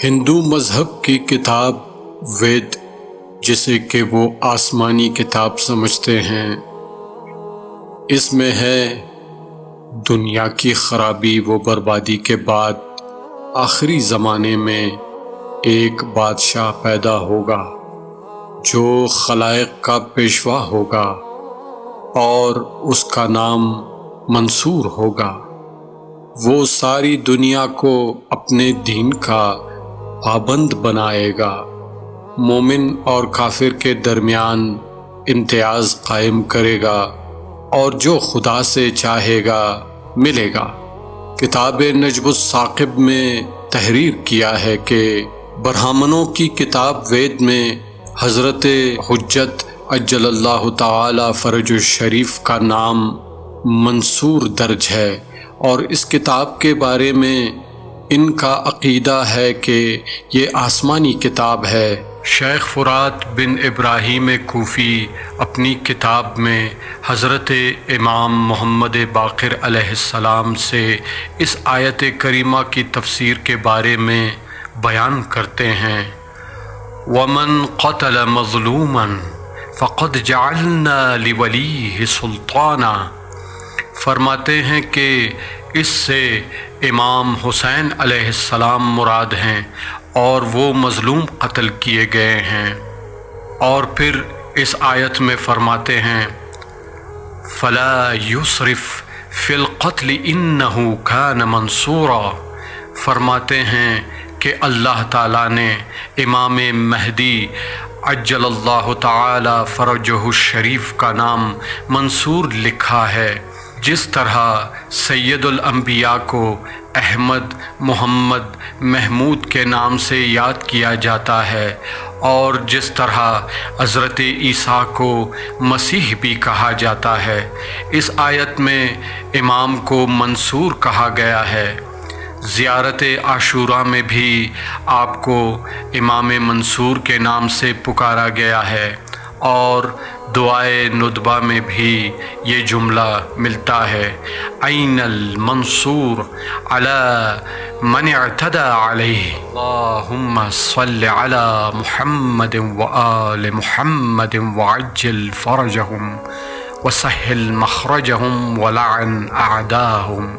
ہندو مذہب کی کتاب وید، جسے کہ وہ آسمانی کتاب سمجھتے ہیں، اس میں ہے دنیا کی خرابی و بربادی کے بعد آخری زمانے میں ایک بادشاہ پیدا ہوگا جو خلائق کا پیشوا ہوگا اور اس کا نام منصور ہوگا۔ وہ ساری دنیا کو اپنے دین کا پابند بنائے گا، مومن اور کافر کے درمیان امتیاز قائم کرے گا اور جو خدا سے چاہے گا ملے گا۔ کتاب نجم الثاقب میں تحریر کیا ہے کہ برہمنوں کی کتاب وید میں حضرت حجت عجل اللہ تعالی فرج الشریف کا نام منصور درج ہے، اور اس کتاب کے بارے میں ان کا عقیدہ ہے کہ یہ آسمانی کتاب ہے۔ شیخ فرات بن ابراہیم کوفی اپنی کتاب میں حضرت امام محمد باقر علیہ السلام سے اس آیت کریمہ کی تفسیر کے بارے میں بیان کرتے ہیں، وَمَنْ قَتَلَ مَظْلُومًا فَقَدْ جَعَلْنَا لِوَلِيِّهِ سُلْطَانًا۔ فرماتے ہیں کہ اس سے امام حسین علیہ السلام مراد ہیں اور وہ مظلوم قتل کیے گئے ہیں۔ اور پھر اس آیت میں فرماتے ہیں، فَلَا يُسْرِفْ فِي الْقَتْلِ إِنَّهُ كَانَ مَنْصُورًا۔ فرماتے ہیں کہ اللہ تعالیٰ نے امام مہدی عجل اللہ تعالی فرجہ الشریف کا نام منصور لکھا ہے، جس طرح سید الانبیاء کو احمد، محمد، محمود کے نام سے یاد کیا جاتا ہے، اور جس طرح حضرت عیسیٰ کو مسیح بھی کہا جاتا ہے۔ اس آیت میں امام کو منصور کہا گیا ہے۔ زیارت عاشوراء میں بھی آپ کو امام منصور کے نام سے پکارا گیا ہے، اور دعائے ندبہ میں بھی یہ جملہ ملتا ہے، این المنصور علی من اعتدى علیہ، اللہم صل علی محمد وآل محمد وعجل فرجہم وسہل مخرجہم ولعن اعداہم۔